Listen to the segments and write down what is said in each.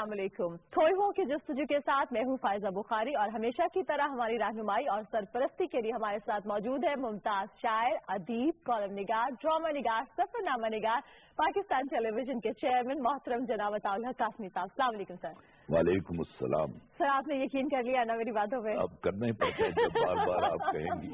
अस्सलाम वालेकुम। खोइयों की जस्तजू के साथ मैं हूँ फायजा बुखारी और हमेशा की तरह हमारी रहनुमाई और सरपरस्ती के लिए हमारे साथ मौजूद है मुमताज शायर, अदीब, कॉलम निगार, ड्रामा निगार, सफरनामा निगार, पाकिस्तान टेलीविजन के चेयरमैन मोहतरम जनाब अताउल हक कासमी साहब। अस्सलाम वालेकुम सर। वालेकुम अस्सलाम। सर आपने यकीन कर लिया ना मेरी बातों पे? अब करना ही पड़ता है जब बार बार आप कहेंगी।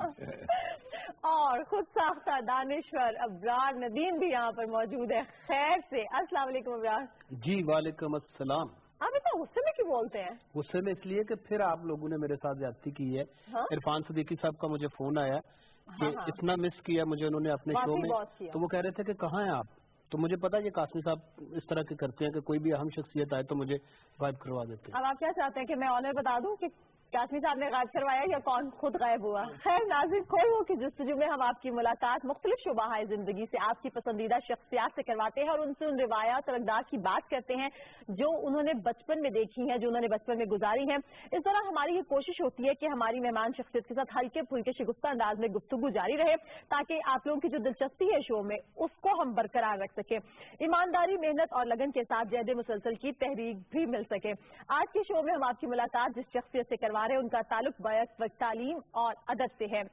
और खुद साख्ता दानिश्वर अब्रार नदीम भी यहाँ पर मौजूद है खैर से। अस्सलाम वालेकुम अब्रार जी। वालेकुम अस्सलाम। आप इतना गुस्से में क्यों बोलते हैं? गुस्से में इसलिए कि फिर आप लोगों ने मेरे साथ ज्यादती की है। हाँ? इरफान सदीकी साहब का मुझे फोन आया कि हाँ। इतना मिस किया मुझे उन्होंने अपने शो में, तो वो कह रहे थे कि कहाँ हैं आप। तो मुझे पता है कि कासमी साहब इस तरह के करते हैं कि कोई भी अहम शख्सियत आए तो मुझे गायब करवा देते हैं। अब आप क्या चाहते हैं कि मैं ऑनर बता दूं कि कासमी साहब ने गायब करवाया या कौन खुद गायब हुआ? खैर नाज़रीन, खोइयों की जस्तजू में हम आपकी मुलाकात मुख्तलिफ शुबाहाए जिंदगी से आपकी पसंदीदा शख्सियात से करवाते हैं और उनसे उन रिवायात और अक़दार की बात करते हैं जो उन्होंने बचपन में देखी हैं, जो उन्होंने बचपन में गुजारी हैं। इस दौरान हमारी ये कोशिश होती है कि हमारी मेहमान शख्सियत के साथ हल्के फुल्के शिगुफ्ता अंदाज में गुफ्तगू जारी रहे ताकि आप लोगों की जो दिलचस्पी है शो में उसको हम बरकरार रख सकें, ईमानदारी, मेहनत और लगन के साथ जैद मुसलसल की तहरीक भी मिल सके। आज के शो में हम आपकी मुलाकात जिस शख्सियत से करवा रहे हैं उनका ताल्लुक बैक वक्त तालीम और अदब से है।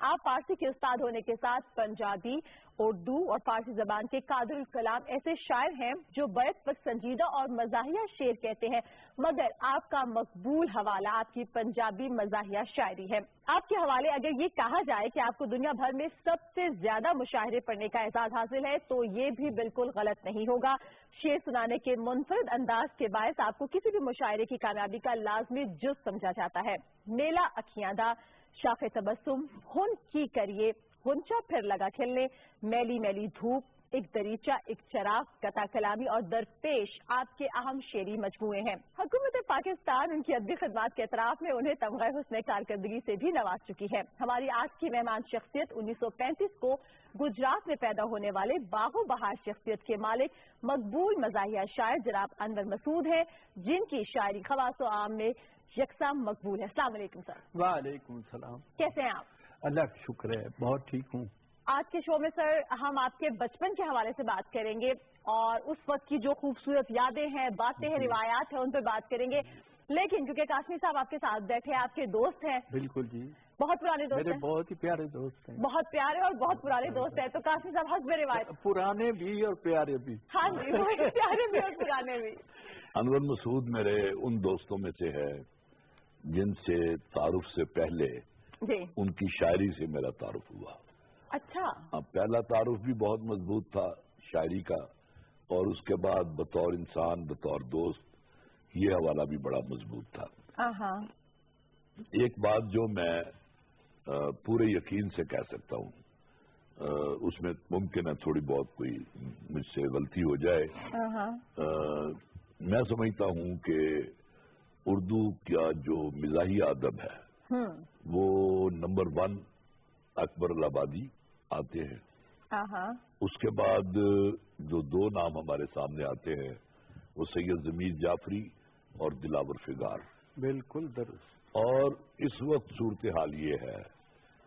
आप फारसी के उस्ताद होने के साथ पंजाबी, उर्दू और फारसी जबान के कादिरुल कलाम ऐसे शायर हैं जो बैक वक्त संजीदा और मज़ाहिया शेर कहते हैं, मगर आपका मकबूल हवाला आपकी पंजाबी मज़ाहिया शायरी है। आपके हवाले अगर ये कहा जाए कि आपको दुनिया भर में सबसे ज्यादा मुशायरे पढ़ने का एहसास हासिल है तो ये भी बिल्कुल गलत नहीं होगा। शेर सुनाने के मुनफरद अंदाज के बायस आपको किसी भी मुशायरे की कामयाबी का लाजमी जुज़ समझा जाता है। मेला अखियां दा, शाखे तबस्सुम, हुन की करिए, हुंचा फिर लगा खिलने, मैली मैली धूप, एक दरीचा, एक चराग, कथा कलामी और दरपेश आपके अहम शेरी मजमूए हैं। हुकूमत पाकिस्तान उनकी अदबी खिदमात के एतराफ में उन्हें तमग़े हुस्न कारकर्दगी से भी नवाज चुकी है। हमारी आज की मेहमान शख्सियत 1935 को गुजरात में पैदा होने वाले बाहो बहार शख्सियत के मालिक मकबूल मज़ाहिया शायर जनाब अनवर मसूद है, जिनकी शायरी खवासो आम में यकसा मकबूल है। अस्सलाम वालेकुम सर। वालेकुम सलाम। कैसे हैं आप? अल्लाह का शुक्र है, बहुत ठीक हूँ। आज के शो में सर हम आपके बचपन के हवाले से बात करेंगे और उस वक्त की जो खूबसूरत यादें हैं, बातें हैं, रिवायात हैं, उन पर बात करेंगे। लेकिन क्योंकि कासमी साहब आपके साथ बैठे हैं, आपके दोस्त हैं। बिल्कुल जी, बहुत पुराने दोस्त मेरे हैं। बहुत ही प्यारे दोस्त हैं। बहुत प्यारे और बहुत पुराने दोस्त हैं। तो कासमी साहब हस्ब रिवायत पुराने भी और प्यारे भी। हाँ जी, प्यारे भी और पुराने भी। अनवर मसूद मेरे उन दोस्तों में से है जिनसे तारुफ से पहले जी उनकी शायरी से मेरा तारुफ हुआ। अच्छा। पहला तारुफ भी बहुत मजबूत था शायरी का, और उसके बाद बतौर इंसान, बतौर दोस्त ये हवाला भी बड़ा मजबूत था। एक बात जो मैं पूरे यकीन से कह सकता हूँ, उसमें मुमकिन है थोड़ी बहुत कोई मुझसे गलती हो जाए। मैं समझता हूँ कि उर्दू का जो मिजाहिया अदब है वो नंबर 1 अकबर इलाहाबादी आते हैं। उसके बाद जो 2 नाम हमारे सामने आते हैं वो सैयद जमीर जाफरी और दिलावर फिगार। बिल्कुल दरुस्त। और इस वक्त सूरत हाल ये है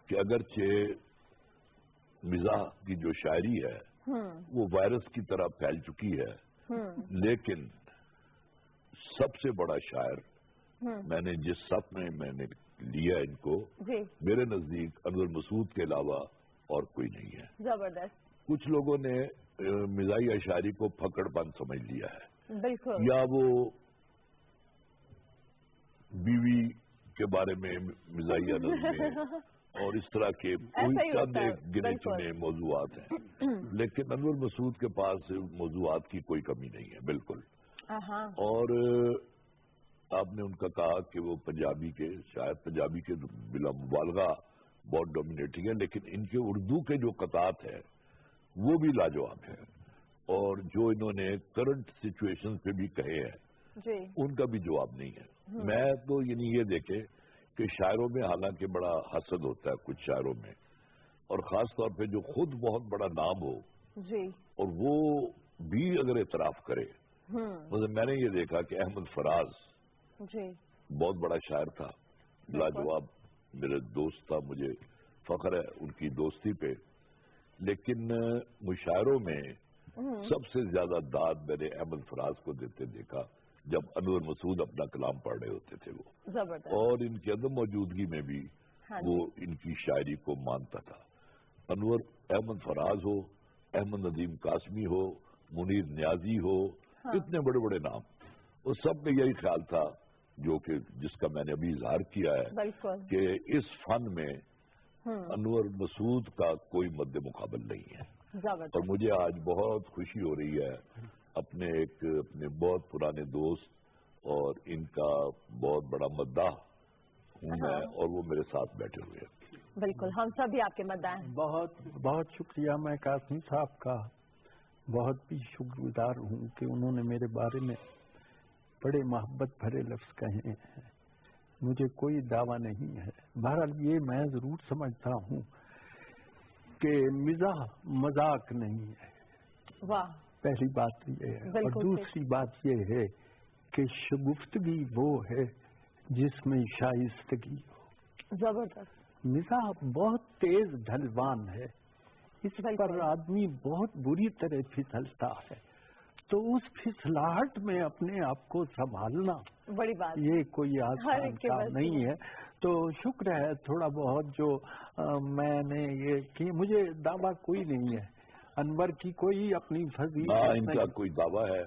कि अगरचे मिजाह की जो शायरी है वो वायरस की तरह फैल चुकी है, लेकिन सबसे बड़ा शायर मैंने जिस सफ में मैंने लिया इनको, मेरे नजदीक अनवर मसूद के अलावा और कोई नहीं है। जबरदस्त। कुछ लोगों ने मिजाहिया शायरी को फकड़पन समझ लिया है, बिल्कुल, या वो बीवी के बारे में मिजाहिया नज़्में और इस तरह के कोई चंद एक गिने चुने मौजूआत हैं, लेकिन अनवर मसूद के पास मौजूआत की कोई कमी नहीं है, बिल्कुल। और आपने उनका कहा कि वो पंजाबी के, शायद पंजाबी के बिला मुबालगा बहुत डोमिनेटिंग है, लेकिन इनके उर्दू के जो कतात है वो भी लाजवाब है, और जो इन्होंने करंट सिचुएशन पे भी कहे हैं उनका भी जवाब नहीं है। मैं तो ये देखे कि शायरों में हालांकि बड़ा हसद होता है कुछ शायरों में, और खास तौर पे जो खुद बहुत बड़ा नाम हो और वो भी अगर इतराफ करे। मतलब मैंने ये देखा कि अहमद फराज बहुत बड़ा शायर था, लाजवाब, मेरे दोस्त था, मुझे फख्र है उनकी दोस्ती पे, लेकिन मुशायरों में सबसे ज्यादा दाद मैंने अहमद फराज को देते देखा جب انور مسعود اپنا کلام پڑھ رہے ہوتے تھے وہ، زبردست، اور ان کی عدم موجودگی میں بھی وہ ان کی شاعری کو مانتا تھا۔ انور احمد فراز ہو، احمد ندیم قاسمی ہو، منیر نیازی ہو، اتنے بڑے بڑے نام، اس سب میں یہی خیال تھا جو کہ جس کا میں نے ابھی اظہار کیا ہے کہ اس فن میں انور مسعود کا کوئی مد مقابل نہیں ہے۔ اور مجھے آج بہت خوشی ہو رہی ہے اپنے بہت پرانے دوست اور ان کا بہت بڑا مداح ہوں میں، اور وہ میرے ساتھ بیٹھے ہوئے ہیں۔ بالکل، ہم سب بھی آپ کے مداح ہیں۔ بہت بہت شکریہ، میں قاسمی صاحب کا بہت بھی شکر گزار ہوں کہ انہوں نے میرے بارے میں بڑے محبت بھرے لفظ کہے ہیں۔ مجھے کوئی دعویٰ نہیں ہے، بہرحال یہ میں ضرور سمجھتا ہوں کہ مزاح مذاق نہیں ہے۔ واہ، پہلی بات یہ ہے، اور دوسری بات یہ ہے کہ شگفتگی وہ ہے جس میں شائستگی ہو۔ زبردست، مزاح بہت تیز ڈھلوان ہے، اس پر آدمی بہت بری طرح پھسلتا ہے، تو اس پھسلاہٹ میں اپنے آپ کو سنبھالنا بڑی بات، یہ کوئی آسان کام نہیں ہے۔ تو شکر ہے تھوڑا بہت جو میں نے یہ کہ مجھے دعویٰ کوئی نہیں ہے، انور کی کوئی اپنی فضیلت نہ ان کا کوئی دعویٰ ہے،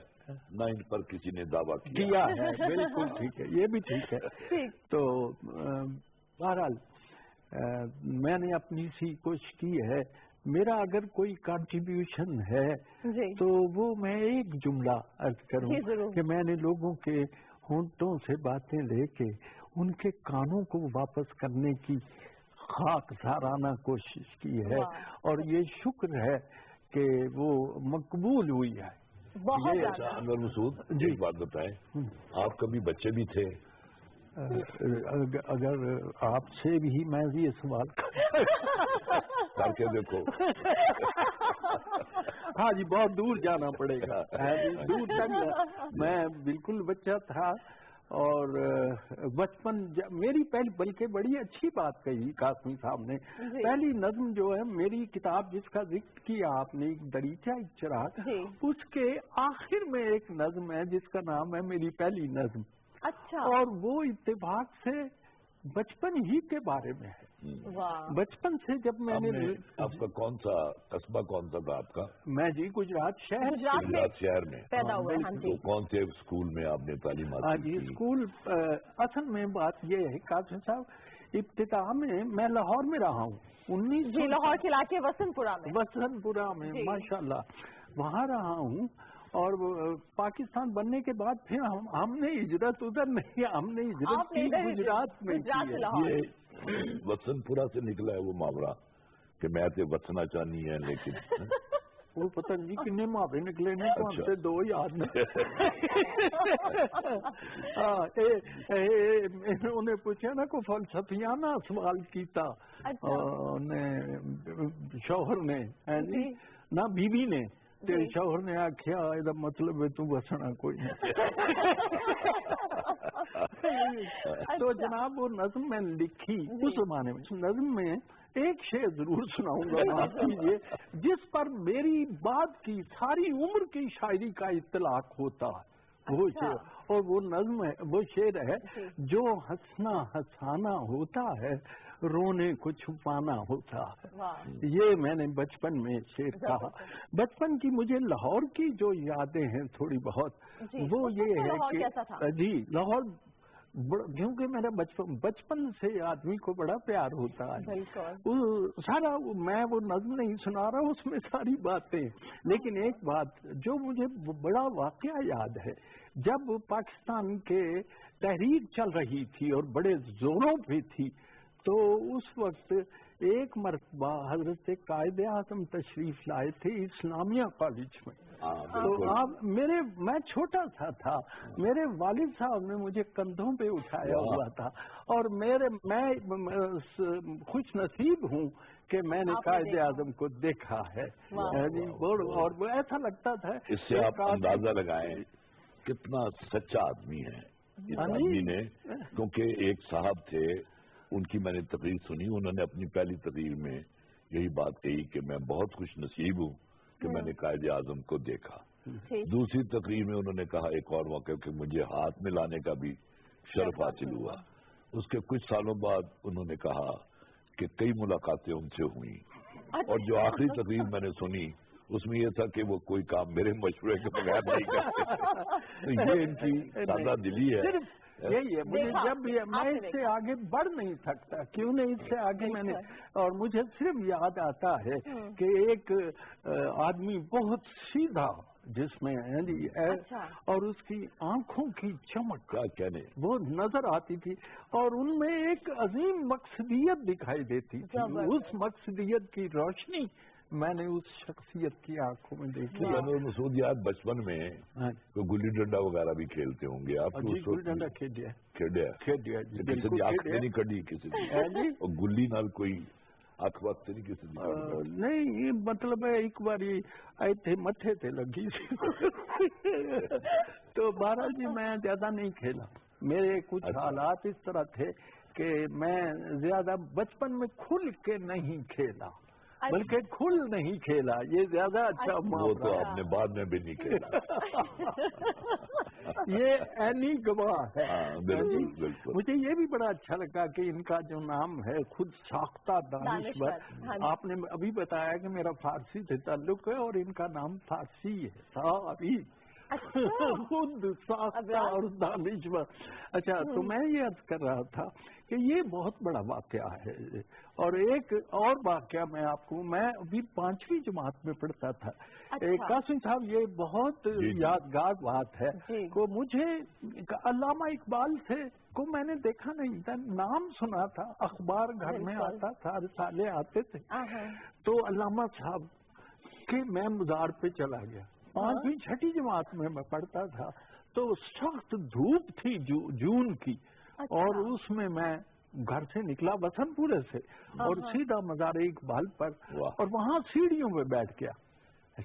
نہ ان پر کسی نے دعویٰ کیا ہے۔ بالکل ٹھیک ہے، یہ بھی ٹھیک ہے۔ تو بہرحال میں نے اپنی سی کوشش کی ہے، میرا اگر کوئی کنٹریبیوشن ہے تو وہ میں ایک جملہ عرض کروں کہ میں نے لوگوں کے ہونٹوں سے باتیں لے کے ان کے کانوں کو واپس کرنے کی خاک سارانہ کوشش کی ہے، اور یہ شکر ہے کہ وہ مقبول ہوئی ہے۔ انور مسعود جی ایک بات بتائیں، آپ کبھی بچے بھی تھے؟ اگر آپ سے بھی میں یہ سوال کر کے دیکھو۔ ہاں جی، بہت دور جانا پڑے گا، دور تک میں بالکل بچہ تھا، اور بچپن میری پہلی، بلکہ بڑی اچھی بات کہی قاسمی صاحب نے، پہلی نظم جو ہے میری کتاب جس کا ذکر کیا آپ نے، ایک دریچہ چراغ، اس کے آخر میں ایک نظم ہے جس کا نام ہے میری پہلی نظم۔ اچھا، اور وہ اتفاق سے بچپن ہی کے بارے میں ہے۔ بچپن سے جب میں نے، آپ کا کون سا قصبہ کون سا تھا آپ کا؟ میں جی گجرات شہر میں پیدا ہوا۔ تو کون سے اسکول میں آپ نے تعلیم حاصل کی؟ ہاں جی، اسکول اصل میں بات یہ ہے قاسم صاحب، ابتدا میں لاہور میں رہا ہوں، لاہور کے علاقے وسن پورہ میں ماشاءاللہ وہاں رہا ہوں، اور پاکستان بننے کے بعد پھر ہم نے ہجرت ادھر نہیں، ہم نے ہجرت کی گجرات میں کی۔ وسن پورہ سے نکلا ہے وہ محاورہ کہ میں تے وسنا چاہنی ہے، لیکن وہ پتہ نہیں کتنے محاورے نکلے نے، تو ہم سے دو یاد نہیں۔ انہیں پوچھا نا کو فلسفیانہ سوال کیتا شوہر نے نہ بیوی نے، تیرے شوہر نے آخیا یہ مطلب ہے تو بسنا کوئی نہیں۔ تو جناب وہ نظم میں لکھی اس زمانے میں، نظم میں ایک شعر ضرور سناؤں گا، معاف کیجیے، جس پر میری بعد کی ساری عمر کی شاعری کا اطلاق ہوتا ہے، وہ شعر، اور وہ نظم ہے، وہ شعر ہے، جو ہنسنا ہنسانا ہوتا ہے رونے کو چھپانا ہوتا ہے۔ یہ میں نے بچپن میں شعر کہا۔ بچپن کی مجھے لاہور کی جو یادیں ہیں تھوڑی بہت، وہ یہ ہے کہ جی لاہور، کیونکہ میرا بچپن سے آدمی کو بڑا پیار ہوتا ہے، سارا میں وہ نظم نہیں سنا رہا اس میں ساری باتیں، لیکن ایک بات جو مجھے بڑا واقعہ یاد ہے، جب پاکستان کے تحریک چل رہی تھی اور بڑے زوروں پہ تھی، تو اس وقت ایک مرتبہ حضرت قائد اعظم تشریف لائے تھے اسلامیہ کالج میں، تو میں چھوٹا سا تھا، میرے والد صاحب نے مجھے کندھوں پہ اٹھایا ہوا تھا، اور میں خوش نصیب ہوں کہ میں نے قائد اعظم کو دیکھا ہے، اور وہ ایسا لگتا تھا۔ اس سے آپ اندازہ لگائیں کتنا سچا آدمی ہے اس آدمی نے، کیونکہ ایک صاحب تھے، ان کی میں نے تقریر سنی، انہوں نے اپنی پہلی تقریر میں یہی بات کہی کہ میں بہت خوش نصیب ہوں کہ میں نے قائد اعظم کو دیکھا۔ दूसरी तकरीर में उन्होंने कहा एक और मौके कि मुझे हाथ में लाने का भी शर्फ हासिल हुआ। उसके कुछ सालों बाद उन्होंने कहा कि कई मुलाकातें उनसे हुई और जो आखिरी तकरीर मैंने सुनी उसमें ये था कि वो कोई काम मेरे मशवरे के बगैर नहीं करते। तो ये इनकी सादा दिली है। यही है, मुझे जब मैं इससे आगे बढ़ नहीं सकता, क्यों नहीं इससे आगे मैंने, और मुझे सिर्फ याद आता है कि एक आदमी बहुत सीधा जिसमें है जी और उसकी आंखों की चमक क्या कहने वो नजर आती थी और उनमें एक अजीम मकसदियत दिखाई देती थी। उस मकसदियत की रोशनी मैंने उस शख्सियत की आंखों में देखी। अनवर मसूद यार बचपन में तो गुल्ली डंडा वगैरह भी खेलते होंगे आप? गुल्ली डंडा खेलिया किसी की आंख में नहीं कड़ी किसी की, और गुल्ली नाल कोई आंख वक्त नहीं किसी की नहीं, मतलब एक बार आए थे मथे थे लगी तो महाराज जी मैं ज्यादा नहीं खेला। मेरे कुछ हालात इस तरह थे कि मैं ज्यादा बचपन में खुल के नहीं खेला, बल्कि खुल नहीं खेला, ये ज्यादा अच्छा वो तो आपने बाद में भी नहीं खेला ये ऐनी गवाह है। बिल्कुल बिल्कुल। मुझे ये भी बड़ा अच्छा लगा कि इनका जो नाम है खुद साख्ता दानिश्वर, आपने अभी बताया कि मेरा फारसी से ताल्लुक है और इनका नाम फारसी है सारी खुद साख्ता और दानिश्वर। अच्छा, तो मैं ये अर्ज कर रहा था कि ये बहुत बड़ा वाकया है। और एक और वाकया मैं आपको, मैं अभी 5वीं जमात में पढ़ता था। कासिम साहब, ये बहुत यादगार बात है को मुझे अल्लामा इकबाल से को मैंने देखा नहीं था, नाम सुना था, अखबार घर में आता था, रिसाले आते थे। तो अल्लामा साहब के मैं मजार पे चला गया। 5वीं 6ठी जमात में मैं पढ़ता था, तो सख्त धूप थी जून की। और उसमें मैं घर से निकला वसनपुरे से और सीधा मज़ार इकबाल पर, और वहाँ सीढ़ियों पे बैठ गया,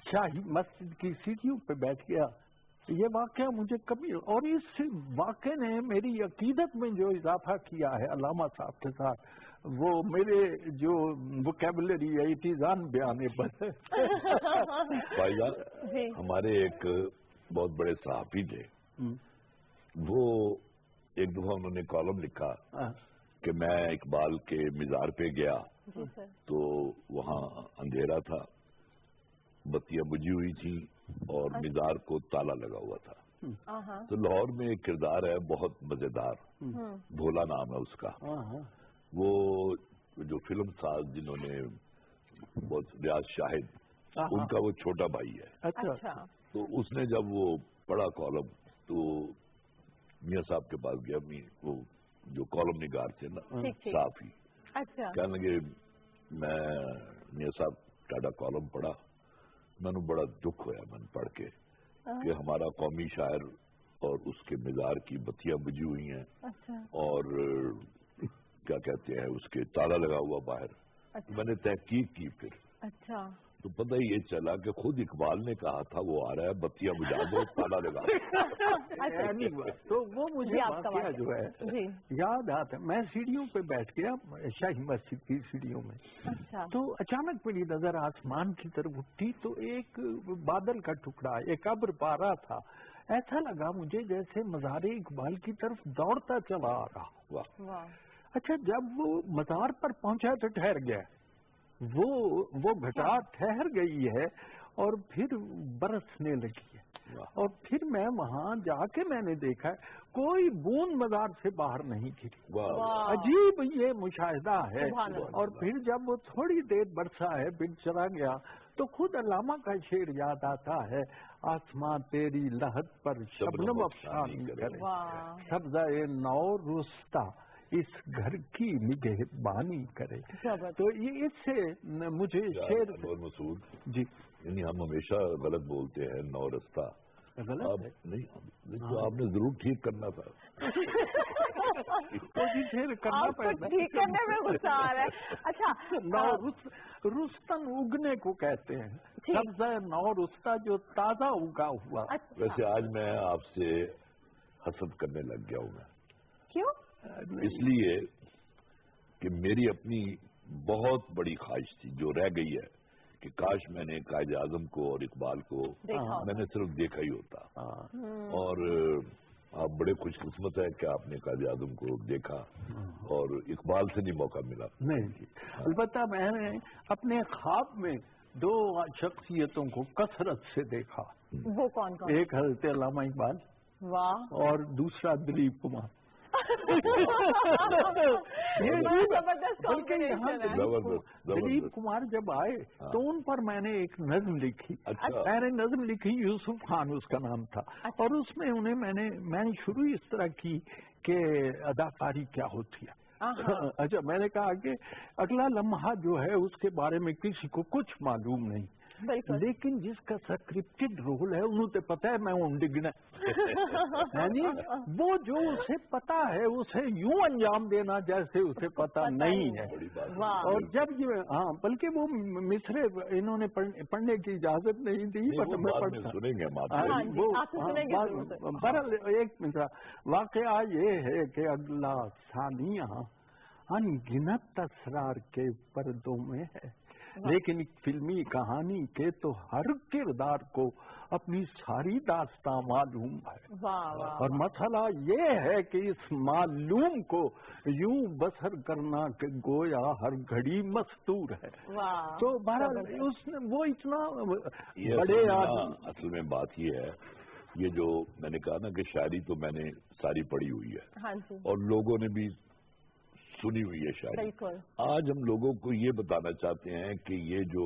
शाही मस्जिद की सीढ़ियों पे बैठ गया। ये वाकया मुझे कभी, और इस वाकये ने मेरी अकीदत में जो इजाफा किया है अल्लामा साहब के साथ, वो मेरे जो वोकैबुलरी है इतिजान बयाने पर भाईजान हमारे एक बहुत बड़े सहाफी थे, वो एक दफा उन्होंने कॉलम लिखा कि मैं इकबाल के मिजार पे गया तो वहाँ अंधेरा था, बत्तियां बुझी हुई थी और मिजार को ताला लगा हुआ था। तो लाहौर में एक किरदार है बहुत मजेदार, भोला नाम है उसका, वो जो फिल्म साज जिन्होंने बहुत रियाज शाहिद, उनका वो छोटा भाई है। अच्छा। तो उसने जब वो पढ़ा कॉलम तो मियाँ साहब के पास गया, वो जो कॉलम निगार थे ना साफी, कहने लगे मैं मियाँ साहब टाडा कॉलम पढ़ा, मैंने बड़ा दुख होया मैंने पढ़ के कि हमारा कौमी शायर और उसके मिजार की बत्तियां बुझी हुई हैं और क्या कहते हैं उसके ताला लगा हुआ बाहर। मैंने तहकीक की फिर, तो पता ही ये चला कि खुद इकबाल ने कहा था वो आ रहा है, बत्तियां बुझा दो, ताला लगा दो। तो वो मुझे वाकया जो है याद आता है। मैं सीढ़ियों पे बैठ गया शाही मस्जिद की सीढ़ियों में, तो अचानक मेरी नजर आसमान की तरफ उठी, तो एक बादल का टुकड़ा, एक अब्र पारा था, ऐसा लगा मुझे जैसे मज़ार इकबाल की तरफ दौड़ता चला आ रहा। वाह। अच्छा, जब वो मज़ार पर पहुंचा तो ठहर गया, वो घटा ठहर गई है और फिर बरसने लगी है। और फिर मैं वहां जाके मैंने देखा कोई बूंद मज़ार से बाहर नहीं गिरी। अजीब ये मुशाहिदा है। और फिर जब वो थोड़ी देर बरसा है फिर चला गया, तो खुद अल्लामा का शेर याद आता है, आसमां तेरी लहद पर शबनम अफसानी करे, सब्ज़ाए नौ रुस्ता इस घर की निगहबानी करे। तो ये इससे मुझे शेर मसूद जी, यानी हम हमेशा गलत बोलते हैं, नौ रस्ता गलत नहीं, तो आपने जरूर ठीक करना था। करना पड़ता, ठीक करने में गुस्सा आ रहा है। अच्छा, नौ रुस्तन उगने को कहते हैं, सब्ज़ा नौ रुस्ता जो ताजा उगा हुआ। वैसे आज मैं आपसे हसद करने लग गया हूँ। मैं क्यों? इसलिए कि मेरी अपनी बहुत बड़ी ख्वाहिश थी जो रह गई है کہ کاش میں نے قائد اعظم کو اور اقبال کو میں نے صرف دیکھا ہی ہوتا. اور آپ بڑے خوش قسمت ہیں کہ آپ نے قائد اعظم کو دیکھا اور اقبال سے نہیں موقع ملا. نہیں جی، البتہ میں نے اپنے خواب میں 2 شخصیتوں کو کثرت سے دیکھا. وہ کون کون؟ ایک حضرت علامہ اقبال، واہ، اور دوسرا دلیپ کمار. بلکہ یہاں دلیپ کمار جب آئے تو ان پر میں نے ایک نظم لکھی. میں نے نظم لکھی، یوسف خان اس کا نام تھا، اور اس میں انہیں میں نے شروع اس طرح کی کہ اداکاری کیا ہوتی ہے. اچھا، میں نے کہا کہ اگلا لمحہ جو ہے اس کے بارے میں کسی کو کچھ معلوم نہیں، لیکن جس کا سکرپٹڈ رول ہے انہوں نے پتا ہے میں ڈگنا یعنی وہ جو اسے پتا ہے اسے یوں انجام دینا جیسے اسے پتا نہیں ہے. اور جب یہ بلکہ وہ مصرے انہوں نے پڑھنے کی اجازت نہیں دی، بٹ میں بہرحال ایک مصرا. واقعہ یہ ہے کہ اگلا ثانیہ ان گنت اسرار کے پردوں میں ہے، لیکن ایک فلمی کہانی کے تو ہر کردار کو اپنی ساری داستان معلوم ہے. اور مسئلہ یہ ہے کہ اس معلوم کو یوں بسر کرنا کہ گویا ہر گھڑی مستور ہے. تو بہرحال اس نے وہ اتنا بڑے اصل میں بات یہ ہے، یہ جو میں نے کہا نا کہ شاعری تو میں نے ساری پڑھی ہوئی ہے اور لوگوں نے بھی سنی ہوئی ہے شاعری. آج ہم لوگوں کو یہ بتانا چاہتے ہیں کہ یہ جو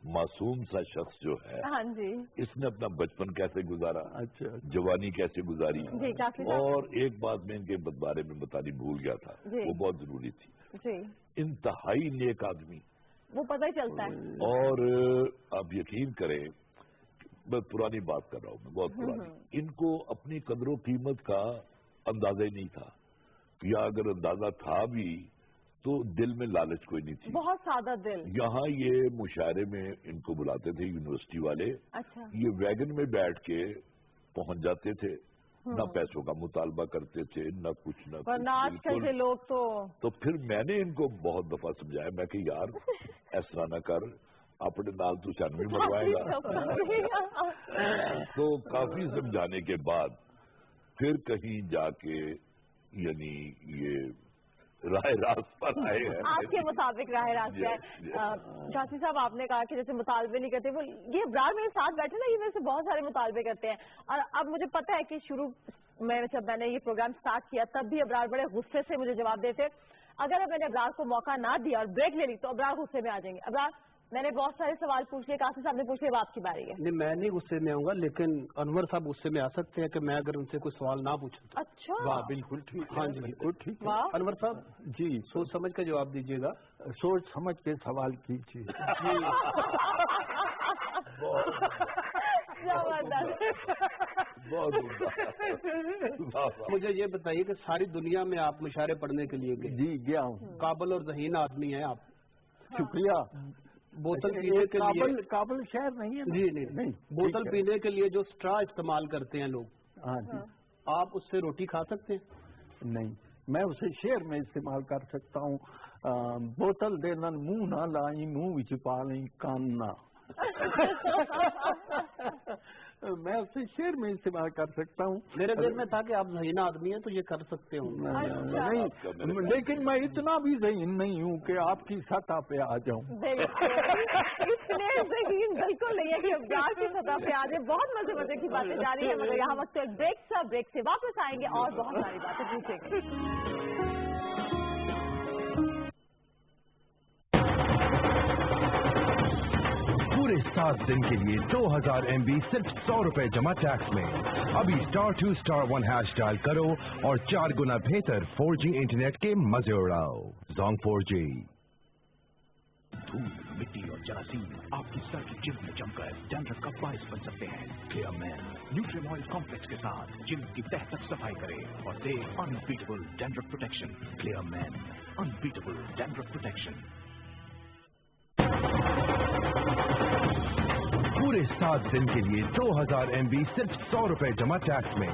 معصوم سا شخص جو ہے اس نے اپنا بچپن کیسے گزارا، جوانی کیسے گزاری. اور ایک بات میں ان کے بارے میں بتانی بھول گیا تھا، وہ بہت ضروری تھی. انتہائی نیک آدمی، وہ پتہ ہی چلتا ہے. اور آپ یقین کریں، میں پرانی بات کر رہا ہوں، میں بہت پرانی. ان کو اپنی قدر و قیمت کا اندازہ ہی نہیں تھا، یا اگر اندازہ تھا بھی تو دل میں لالچ کوئی نہیں تھی. بہت سادہ دل. یہاں یہ مشاعرے میں ان کو بلاتے تھے یونیورسٹی والے. یہ ویگن میں بیٹھ کے پہنچ جاتے تھے، نہ پیسوں کا مطالبہ کرتے تھے، نہ کچھ نہ آج کل کے لوگ تو پھر میں نے ان کو بہت دفعہ سمجھایا، میں کہ یار اس طرح نہ کر، اپنے نال تو 96 مروائے گا. تو کافی سمجھانے کے بعد پھر کہیں جا کے یعنی یہ راہ راست پر آئے ہیں. آپ کے مطابق راہ راست ہے. شاسی صاحب، آپ نے کہا کہ جیسے مطالبے نہیں کرتے، وہ یہ ابرار میرے ساتھ بیٹھے نا، یہ میرے سے بہت سارے مطالبے کرتے ہیں. اور اب مجھے پتا ہے کہ شروع میں جب میں نے یہ پروگرام سٹارٹ کیا تب بھی ابرار بڑے غصے سے مجھے جواب دیتے. اگر اب میں نے ابرار کو موقع نہ دیا اور بریک لے لی تو ابرار غصے میں آ جائیں گے. ابرار، میں نے بہت سارے سوال پوچھ لیے، قاسم صاحب نے پوچھ لیے، آپ کی باری ہے. نہیں، میں نہیں غصے میں آؤں گا، لیکن انور صاحب غصے میں آ سکتے ہیں کہ میں اگر ان سے کوئی سوال نہ پوچھوں. اچھا، واہ، بالکل ٹھیک. ہاں جی، بالکل ٹھیک. انور صاحب جی، سوچ سمجھ کے جواب دیجیے گا. سوچ سمجھ کے سوال کیجیے. مجھے یہ بتائیے کہ ساری دنیا میں آپ مشاعرے پڑھنے کے لیے گئے؟ جی گیا ہوں. قابل اور ذہین آدمی ہیں آپ. شکریہ. بوتل پینے کے لیے قابل شہر نہیں ہے. جی نہیں، بوتل پینے کے لیے جو اسٹرا استعمال کرتے ہیں لوگ، ہاں جی، آپ اس سے روٹی کھا سکتے ہیں؟ نہیں، میں اسے شعر میں استعمال کر سکتا ہوں. بوتل دینا منہ نہ لائی، منہ وچ پا لئی کان نہ. میں اسے شعر میں استعمال کر سکتا ہوں. میرے دل میں تھا کہ آپ ذہین آدمی ہیں تو یہ کر سکتے ہوں. نہیں، لیکن میں اتنا بھی ذہین نہیں ہوں کہ آپ کی سطح پہ آ جاؤں. اتنے ذہین بالکل نہیں ہے کہ ابرار کی سطح پہ آ جائے. بہت مزے کی باتیں جاری ہیں، مگر یہاں وقت بریک سے واپس آئیں گے اور بہت ساری باتیں پوچھیں گے. پورے 7 دن کے لیے 2000 MB صرف 100 روپے جمع ٹیکس میں. ابھی *2*1# ڈائل کرو اور 4 گنا بہتر 4G انٹرنیٹ کے مزے اڑاؤ. زونگ 4G. دھول، مٹی اور جراثیم آپ کی سر کی جلد میں جم کر ڈینڈرف کا باعث بن سکتے ہیں. کلیئر مین نیوٹریم آئل کمپلیکس کے ساتھ جلد کی تہ تک صفائی کرے اور دے انبیٹیبل ڈینڈرف پروٹیکشن. کلیئر مین، انبیٹیبل ڈینڈرف پروٹیکشن. پورے 7 دن کے لیے 2000 MB صرف 100 روپے جمع ٹیکس میں.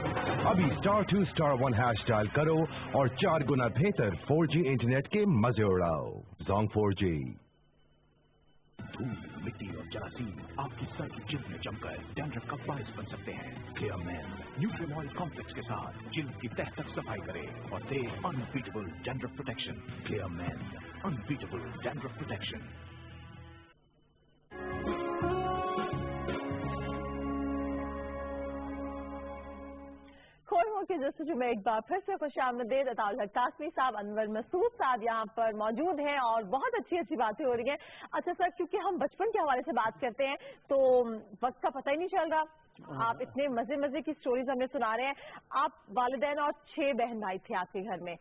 ابھی *2*1# ڈائل کرو اور 4 گنا بہتر 4G انٹرنیٹ کے مزے اڑاؤ. زونگ 4G. धूल, मिट्टी और जरासीम आपकी सर की जिल्द में जमकर डैंड्रफ का बायस बन सकते हैं। क्लियर मैन न्यूट्रीमॉयल कॉम्प्लेक्स के साथ जिल्द की तह तक सफाई करे और दे unbeatable dandruff protection. Clear men, unbeatable dandruff protection. के जस्तजू में एक बार फिर से खुशामदीद। अताउल हक कासमी साहब, अनवर मसूद साहब यहाँ पर मौजूद हैं और बहुत अच्छी अच्छी बातें हो रही हैं। अच्छा सर, क्योंकि हम बचपन के हवाले से बात करते हैं तो वक्त का पता ही नहीं चल रहा। आप इतने मजे मजे की स्टोरीज हमें सुना रहे हैं। आप वालिदैन और 6 बहन भाई थे आपके घर में।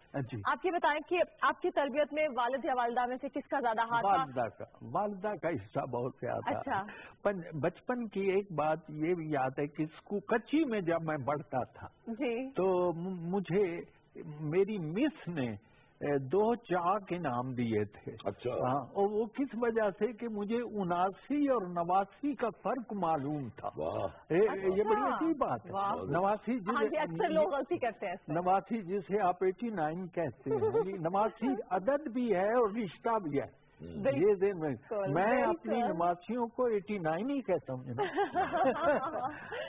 आप ये बताएं कि आपकी तरबियत में वालिद या वालिदा में से किसका ज्यादा हाथ था? वालिदा का हिस्सा बहुत ज्यादा। अच्छा। पर बचपन की एक बात ये भी याद है कि कच्ची में जब मैं पढ़ता था जी, तो मुझे मेरी मिस ने 2 चाक इनाम दिए थे। अच्छा। हाँ, और वो किस वजह से कि मुझे 79 और 89 का फर्क मालूम था। ये बड़ी अच्छी बात है। 89 अक्सर लोग गलती करते हैं। 89 जिसे आप 89 कहते हैं, 89 अदद भी है और रिश्ता भी है। ये दिन मैं अपनी नवासियों को 89 ही कहता हूँ।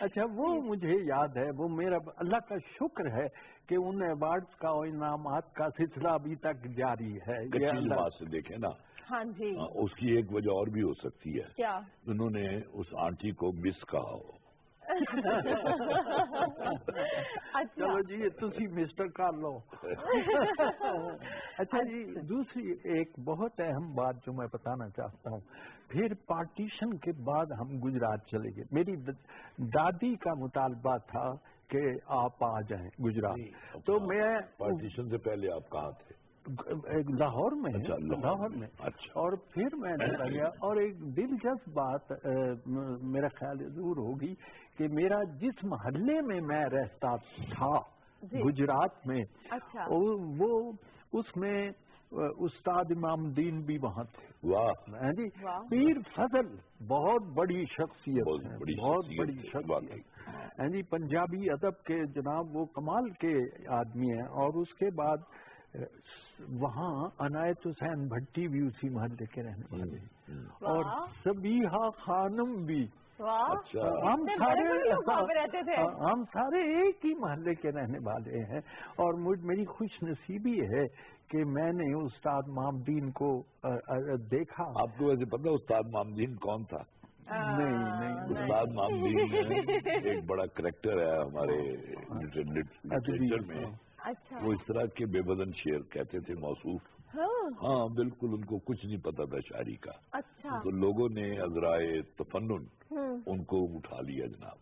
अच्छा, वो मुझे याद है, वो मेरा अल्लाह का शुक्र है कि उन अवार्ड्स का और इनामात का सिलसिला अभी तक जारी है। ये बात से देखें ना। हाँ जी। उसकी एक वजह और भी हो सकती है। क्या? उन्होंने उस आंटी को मिस कहा हो। चलो जी, तुसी मिस्टर कर लो। अच्छा जी, दूसरी एक बहुत अहम बात जो मैं बताना चाहता हूँ, फिर पार्टीशन के बाद हम गुजरात चले गए। मेरी दादी का मुतालबा था कि आप आ जाएं गुजरात। तो मैं पार्टीशन से पहले आप कहाँ थे? लाहौर में। अच्छा, लाहौर में। अच्छा। और फिर मैं चला गया। और एक दिलचस्प बात मेरा ख्याल जरूर होगी कि मेरा जिस मोहल्ले में मैं रहता था गुजरात में, अच्छा, वो उसमें उस्ताद इमामुद्दीन भी वहाँ थे। वाह जी। पीर फजल बहुत बड़ी शख्सियत है, बहुत बड़ी शख्सियत है जी। पंजाबी अदब के जनाब वो कमाल के आदमी हैं। और उसके बाद वहाँ अनायत हुसैन भट्टी भी उसी मोहल्ले के रहने वाले और सबीहा खानम भी। अच्छा। हम सारे एक ही मोहल्ले के रहने वाले हैं। और मेरी खुश नसीबी है कि मैंने उस्ताद मामदीन को देखा। आपको वैसे पता उस्ताद मामदीन कौन था? नहीं। उस्ताद मामदीन एक बड़ा करैक्टर है हमारे लिटरेचर में। अच्छा। वो इस तरह के बेबदन शेर कहते थे मौसूफ। हाँ, बिल्कुल उनको कुछ नहीं पता था शायरी का। अच्छा। तो लोगों ने अज़राए तफन्नुन उनको उठा लिया जनाब,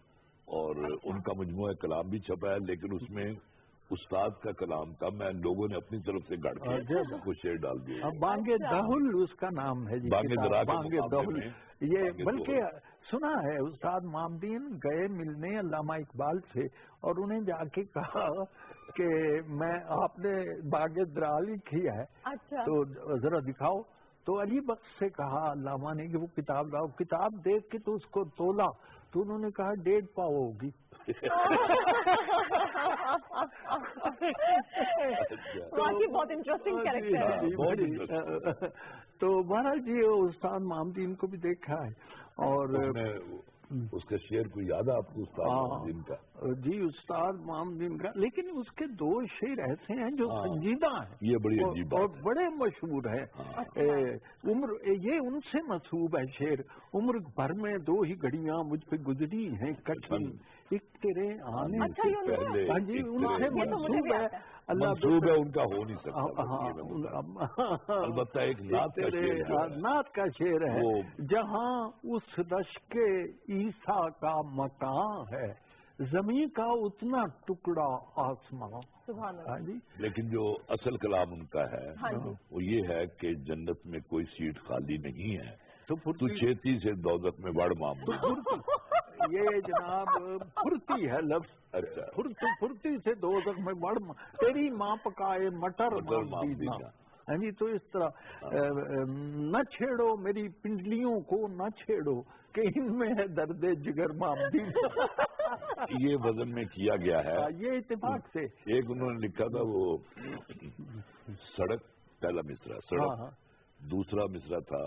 और उनका मजमूआ कलाम भी छपा है, लेकिन उसमें उस्ताद का कलाम था। मैं लोगों ने अपनी तरफ से गढ़ के कुछ शेर डाल दिए। बांगे दाहुल उसका नाम है जी। बांगे दाहुल। ये बल्कि सुना है उस्ताद मामदीन गए मिलने अल्लामा इकबाल से और उन्हें जाके कहा कि मैं आपने बागे दराल लिखी है। अच्छा। तो जरा दिखाओ। तो अली बख्श से कहा अल्लामा ने कि वो किताब लाओ। किताब देख के तो उसको तोला तो उन्होंने कहा 1.5 पाव होगी। बहुत इंटरेस्टिंग कैरेक्टर है। तो महाराज जी उस्ताद मामदीन को भी देखा है। और उसके शेर को याद है आपको उस्ताद मामदीन का? जी, उस्ताद मामदीन का, लेकिन उसके 2 शेर ऐसे हैं जो संजीदा हैं। ये बड़ी अजीब बात और बड़े मशहूर हैं। उम्र ये उनसे मशहूर है शेर। उम्र भर में 2 ही घड़ियां मुझ पे गुजरी हैं कठिन, एक तेरे आने से पहले। हाँ जी, उनसे मंसूब है। मंसूब है उनका, हो नहीं सकता। अलबत्ता एक नात का शेर है, जहाँ उस रश के ईसा का मकान है, जमीन का उतना टुकड़ा आसमां। हाँ जी। लेकिन जो असल कलाम उनका है वो ये है कि जन्नत में कोई सीट खाली नहीं है, तो छेती से दौलत में बढ़ मामूली। ये जनाब फुर्ती है लफ्ज। अच्छा। फुर्ती से दोजख में बढ़, तेरी माँ पकाए मटर मामदीना। हाँ जी। तो इस तरह न छेड़ो मेरी पिंडलियों को, न छेड़ो कि इनमें है दर्द जिगर मामदीना। ये वजन में किया गया है। ये इत्तेफाक से एक उन्होंने लिखा था वो सड़क, पहला मिसरा सड़क, दूसरा मिसरा था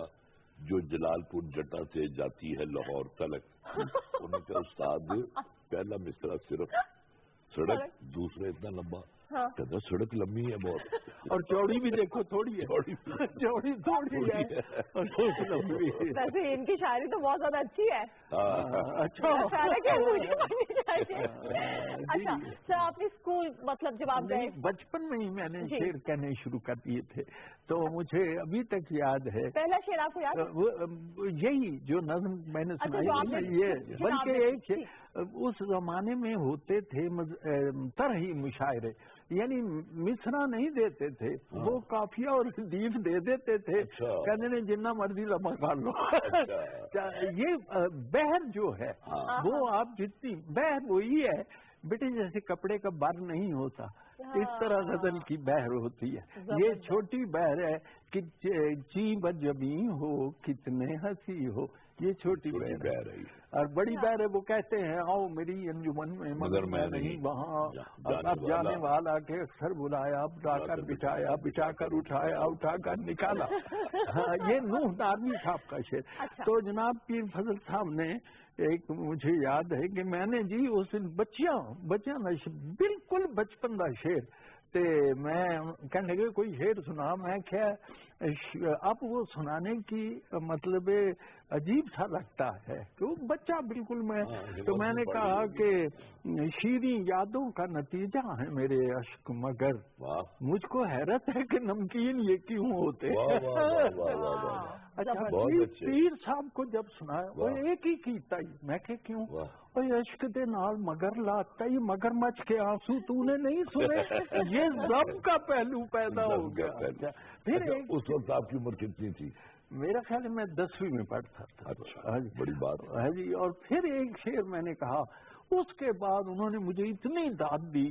जो जलालपुर जटा से जाती है लाहौर तलक, उन्होंने कहा उस्ताद पहला मिसरा सिर्फ सड़क, दूसरा इतना लंबा। हाँ। कहता सड़क लंबी है बहुत और चौड़ी भी देखो थोड़ी है, चौड़ी थोड़ी है और लंबी है। वैसे इनकी शायरी तो बहुत ज्यादा अच्छी है। अच्छा मुझे पढ़नी चाहिए। अच्छा सर, आपने स्कूल मतलब जब आप गए बचपन में ही मैंने शेर कहने शुरू कर दिए थे, तो मुझे अभी तक याद है। पहला शेर आपको याद है? यही जो नज़्म मैंने सुनाई ये, बल्कि एक उस जमाने में होते थे तरही मुशायरे, यानी मिसरा नहीं देते थे, वो काफिया और दीफ दे देते थे। कहने ने जितना मर्जी लम्बा कर लो। ये बहर जो है वो आप जितनी बहर वही है बेटे, जैसे कपड़े का बर नहीं होता इस तरह गजल की बहर होती है। ये छोटी बहर है कि ची बजबी हो कितने हंसी हो, ये छोटी बहर है। और बड़ी बहर है वो कहते हैं आओ मेरी अंजुमन में मगर मैं नहीं वहाँ, अब जाने वाला के अक्सर बुलाया, उठाकर बिठाया, बिठाकर उठाया, उठाकर निकाला। ये नूह नारवी साहब का शेर। तो जनाब पीर फजल साहब ने एक मुझे याद है कि मैंने जी उस बच्चियां बिल्कुल बचपन का शेर ते मैं कहने लगे कोई शेर सुना, मैं क्या अब वो सुनाने की मतलब अजीब सा लगता है तो बच्चा बिल्कुल मैं, तो मैंने कहा कि शीरी यादों का नतीजा है मेरे अश्क, मगर मुझको हैरत है कि नमकीन ये क्यों होते हैं। अच्छा पीर साहब को जब सुनाया वो एक ही कीता ही, मैं क्या क्यों अश्क दे नाल मगर लाता ही, मगरमच्छ के आंसू तूने नहीं सुने, ये जब का पहलू पैदा हो गया। फिर उस वक्त आपकी उम्र कितनी थी? मेरा ख्याल है मैं 10वीं में पढ़ता था। अच्छा बड़ी बात है जी। और फिर एक शेर मैंने कहा, उसके बाद उन्होंने मुझे इतनी दाद दी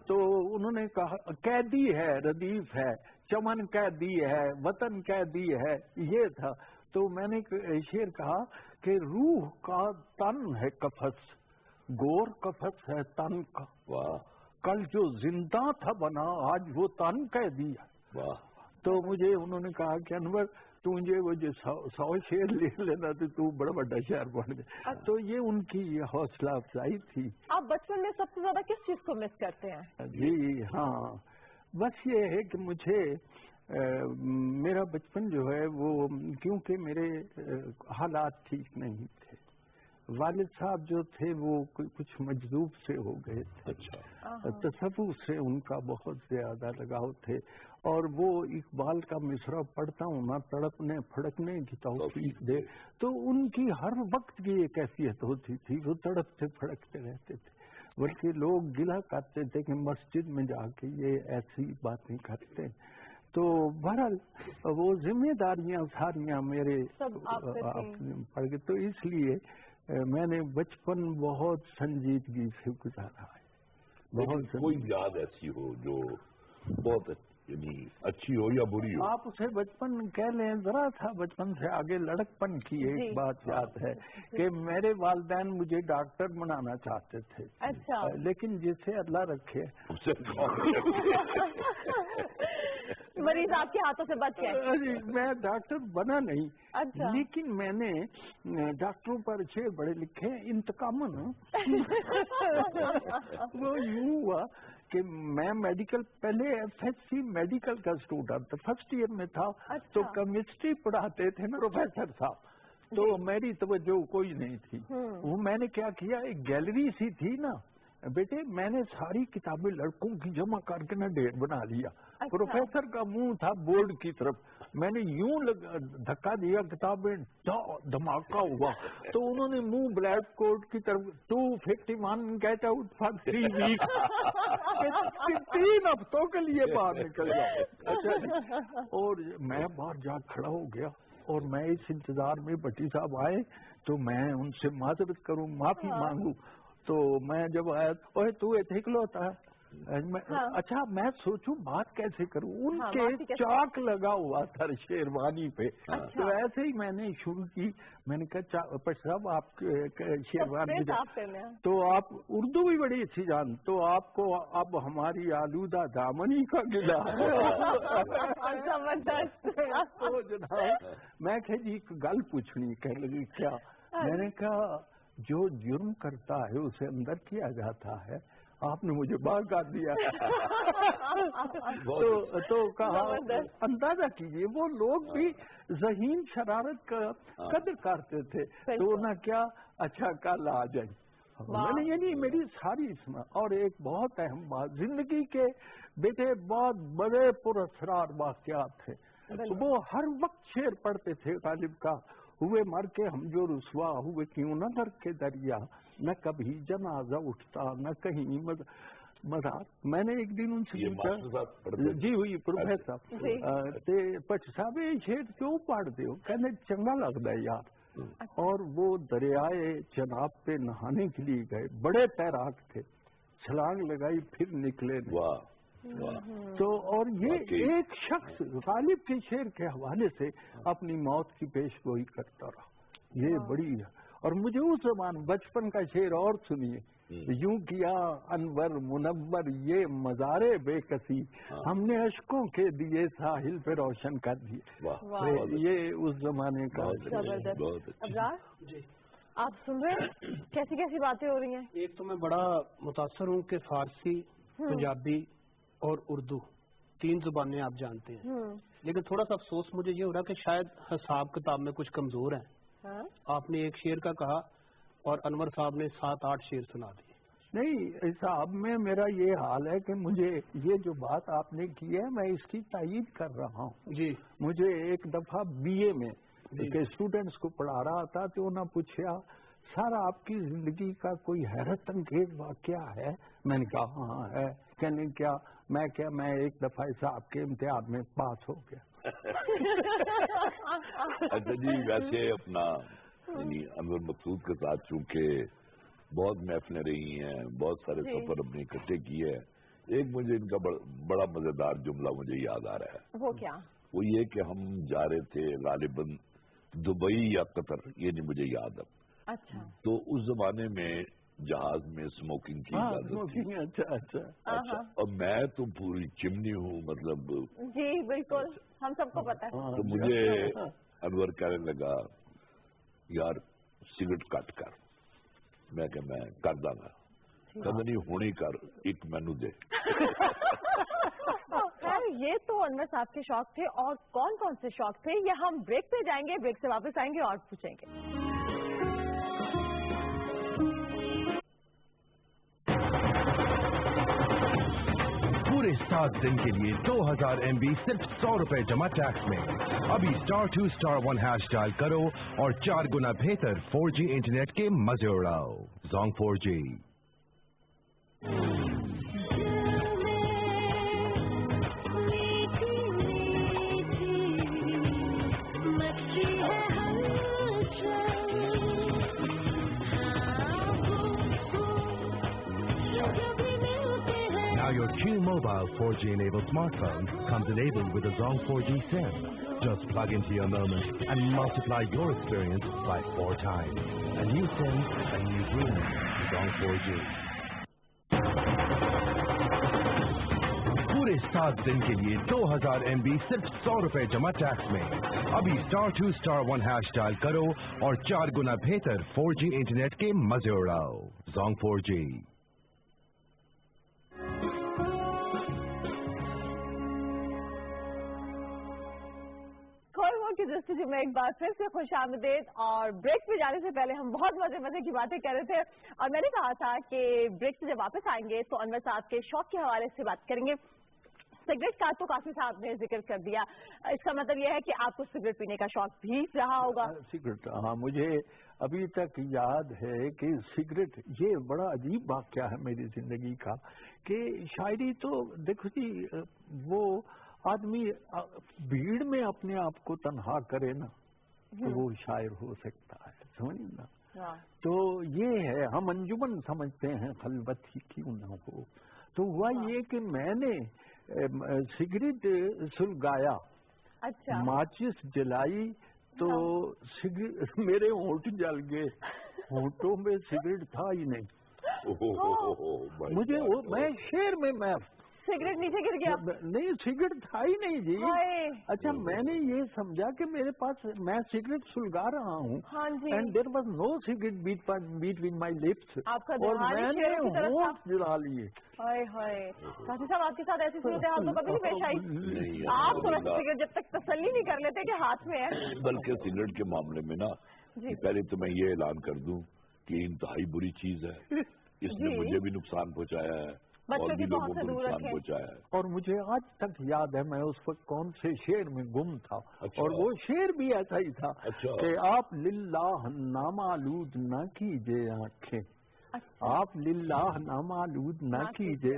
तो उन्होंने कहा कैदी है रदीफ है, चमन कैदी है, वतन कैदी है, ये था। तो मैंने शेर कहा कि रूह का तन है कफस, गोर कफस है तन का, कल जो जिंदा था बना आज वो तन कैदी है। तो मुझे उन्होंने कहा कि अनवर तुझे वो जो 100 शेर ले लेना तो तू बड़ा बड़ा शायर बन गया। तो ये उनकी हौसला अफजाई थी। आप बचपन में सबसे ज्यादा किस चीज को मिस करते हैं? जी हाँ, बस ये है कि मुझे मेरा बचपन जो है वो, क्योंकि मेरे हालात ठीक नहीं थे, वालिद साहब जो थे वो कुछ मजदूब से हो गए थे। अच्छा। तसव्वुफ से उनका बहुत ज्यादा लगाव थे और वो इकबाल का मिसरा पढ़ता हूँ ना तड़पने फड़कने की तौफीक दे, तो उनकी हर वक्त की एक हैसियत होती थी, वो तड़पते फड़कते रहते थे। बल्कि लोग गिला करते थे कि मस्जिद में जाके ये ऐसी बातें करते। तो बहरहाल वो जिम्मेदारियां सारियां मेरे पड़ गई, तो इसलिए मैंने बचपन बहुत संजीदगी से गुजारा है। बहुत कोई याद ऐसी हो जो बहुत यानी अच्छी हो या बुरी हो? आप उसे बचपन कह लें, जरा था बचपन से आगे लड़कपन की एक बात याद है कि मेरे वालिदैन मुझे डॉक्टर बनाना चाहते थे। अच्छा। लेकिन जिसे अल्लाह रखे मरीज आपके हाथों से बच गए। मैं डॉक्टर बना नहीं। अच्छा। लेकिन मैंने डॉक्टरों पर शेर बड़े लिखे इंतकामन। वो यूं हुआ कि मैं मेडिकल, पहले FSC मेडिकल का स्टूडेंट फर्स्ट ईयर में था। अच्छा। तो केमिस्ट्री पढ़ाते थे ना प्रोफेसर साहब, तो मेरी तवज्जो कोई नहीं थी। वो मैंने क्या किया, एक गैलरी सी थी ना बेटे, मैंने सारी किताबें लड़कों की जमा करके ना ढेर बना लिया। अच्छा। प्रोफेसर का मुंह था बोर्ड की तरफ, मैंने यूं धक्का दिया, किताबें धमाका हुआ। तो उन्होंने मुंह ब्लैक कोट की तरफ 251 गेट आउट फॉर 3 वीक 3 हफ्तों के लिए बाहर निकल गया। अच्छा। और मैं बाहर जा खड़ा हो गया और मैं इस इंतजार में भट्टी साहब आए तो मैं उनसे माजरत करूं, माफी मांगू। तो मैं जब आया, ओए तू इतने खलोता है, अच्छा मैं सोचूं बात कैसे करूं, उनके चाक लगा हुआ था शेरवानी पे। तो ऐसे ही मैंने शुरू की, मैंने कहा साहब आप शेरवानी तो आप उर्दू भी बड़ी अच्छी जान, तो आपको अब हमारी आलूदा दामनी का गिला। तो जनाब मैं कह जी एक गल पूछनी, कह लगी क्या? मैंने कहा जो जुर्म करता है उसे अंदर किया जाता है, आपने मुझे बाहर काट दिया। तो कहा अंदाजा कीजिए वो लोग भी ज़हीन शरारत का कदर करते थे। तो ना क्या अच्छा कल आ जाए, मैंने यानी मेरी सारी सुना। और एक बहुत अहम बात, जिंदगी के बेटे बहुत बड़े पुरस्कार वाक़यात थे, वो हर वक्त शेर पढ़ते थे गालिब का, हुए मर के हम जो रुसवा हुए क्यों न दर के दरिया, न कभी जनाजा उठता न कहीं मज़ाक। मैंने एक दिन उनसे पूछा, जी हुई प्रोफेसर पच साहब ये शेर क्यों पढ़ते हो? कहने चंगा लगता है यार। और वो दरियाए चनाब पे नहाने के लिए गए, बड़े तैराक थे, छलांग लगाई फिर निकले। तो और ये एक शख्स गालिब के शेर के हवाले से अपनी मौत की पेशगोई करता रहा, ये बड़ी है। और मुझे उस जमान बचपन का शेर और सुनिए, यूं किया अनवर मुनव्वर ये मज़ारे बेकसी, हमने अशकों के दिए साहिल पे रोशन कर दिए। ये उस जमाने का। आप सुन रहे हैं कैसी कैसी बातें हो रही हैं? एक तो मैं बड़ा मुतासर हूँ कि फारसी, पंजाबी और उर्दू 3 जुबानें आप जानते हैं, लेकिन थोड़ा सा अफसोस मुझे ये हो रहा कि शायद हिसाब किताब में कुछ कमजोर हैं। आपने एक शेर का कहा और अनवर साहब ने 7-8 शेर सुना दिए। नहीं, हिसाब में मेरा ये हाल है कि मुझे ये जो बात आपने की है मैं इसकी तायीद कर रहा हूँ जी। मुझे एक दफा BA में के स्टूडेंट्स को पढ़ा रहा था, तो उन्होंने पूछा सर आपकी जिंदगी का कोई हैरत अंगेज वाकया है? मैंने कहा हाँ है। कहने क्या? मैं एक दफा हिसाब के इम्तिहान में पास हो गया। अच्छा जी, वैसे अपना यानी अनवर मकसूद के साथ चूंकि बहुत महफिलें रही हैं, बहुत सारे सफर अपने इकट्ठे किए हैं, एक मुझे इनका बड़ा मजेदार जुमला मुझे याद आ रहा है। वो क्या? वो ये कि हम जा रहे थे गालिबन दुबई या कतर, ये नहीं मुझे याद अब। अच्छा। तो उस जमाने में जहाज में स्मोकिंग की इजाजत थी। अच्छा। और मैं तो पूरी चिमनी हूँ, मतलब जी बिल्कुल, हम सबको पता है। तो मुझे अनवर कहने लगा यार सिगरेट कट कर। मैं कर दांगा। कहता नहीं होनी कर, एक मैनू दे। ये तो अनवर साहब के शौक थे, और कौन कौन से शौक थे ये हम ब्रेक पे जाएंगे, ब्रेक से वापस आएंगे और पूछेंगे। पूरे 7 दिन के लिए 2000 MB सिर्फ 100 रुपए जमा टैक्स में। अभी *2*1# डायल करो और 4 गुना बेहतर 4G इंटरनेट के मजे उड़ाओ। Zong 4G। Now your Q Mobile 4G enabled smartphone comes enabled with a Zong 4G SIM. Just plug into your moment and multiply your experience by 4 times. A new SIM, a new dream. Zong 4G. पूरे 7 दिन के लिए 2000 MB सिर्फ 100 रुपए जमा tax में। अभी *2*1# dial करो और 4 गुना बेहतर 4G इंटरनेट के मजे उड़ाओ। Zong 4G। की जस्तजू में एक बार फिर से खुशामदीद। और ब्रेक पे जाने से पहले हम बहुत मजे की बातें कर रहे थे, और मैंने कहा था कि ब्रेक से जब वापस आएंगे तो अनवर साहब के शौक के हवाले से बात करेंगे। सिगरेट का तो काफी साहब ने जिक्र कर दिया, इसका मतलब यह है कि आपको सिगरेट पीने का शौक भी रहा होगा। सिगरेट, हाँ, मुझे अभी तक याद है कि सिगरेट ये बड़ा अजीब वाकया है मेरी जिंदगी का, कि शायरी तो देखो जी, वो आदमी भीड़ में अपने आप को तन्हा करे ना तो वो शायर हो सकता है, समझिए ना। तो ये है, हम अंजुमन समझते हैं खलवत ही क्यों ना हो, تو ہوا یہ کہ میں نے سگریٹ سلگایا، اچھا ماچس جلائی تو سگریٹ میرے ہونٹ جل گئے، ہونٹوں میں سگریٹ تھا ہی نہیں۔ مجھے میں شیر میں سگریٹ نیچے گر گیا؟ نہیں، سگریٹ تھا ہی نہیں جی۔ اچھا میں نے یہ سمجھا کہ میرے پاس میں سگریٹ سلگا رہا ہوں، and there was no cigarette between my lips, اور میں نے ہونٹ جلا لیے۔ قاضی صاحب آپ کے ساتھ ایسی صورتحال تو کبھی نہیں پیش آئی؟ آپ تھوڑا سا سگریٹ جب تک تسلی نہیں کر لیتے کہ ہاتھ میں ہے۔ بلکہ سگریٹ کے معاملے میں نا پہلے تو میں یہ اعلان کر دوں کہ انتہائی بری چیز ہے، اس نے مجھے بھی نقصان پہنچایا ہے اور بھی لوگوں کو نقصان پہنچایا ہے۔ اور مجھے آج تک یاد ہے میں اس وقت کون سے شعر میں گم تھا، اور وہ شعر بھی ایسا ہی تھا کہ آپ للہ نامالود نہ کیجئے آنکھیں، آپ للہ نامالود نہ کیجئے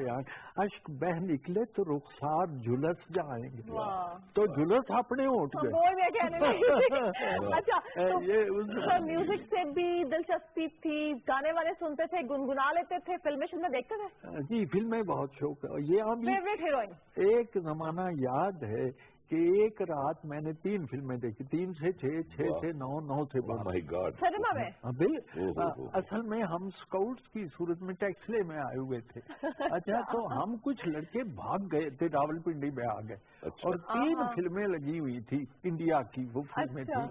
اشک بہ نکلے تو رخسار جھلس جائیں گے، تو جھلس اپنے ہونٹ گئے۔ اچھا میوزک سے بھی دلچسپی تھی، گانے وانے سنتے تھے، گنگنا لیتے تھے، فلمیں دیکھتے تھے؟ جی فلمیں بہت شوق ہے۔ یہ فیوریٹ ہیروئن؟ ایک زمانہ یاد ہے کہ ایک رات میں نے 3 فلمیں دیکھی، 3 سے 6، 6 سے 9، 9 سے 12۔ سنیما میں؟ اصل میں ہم اسکاؤٹس کی صورت میں ٹیکسلے میں آئے ہوئے تھے۔ اچھا تو ہم کچھ لڑکے بھاگ گئے تھے، راول پنڈی میں آ گئے، اور 3 فلمیں لگی ہوئی تھی انڈیا کی، وہ فلمیں تھیں۔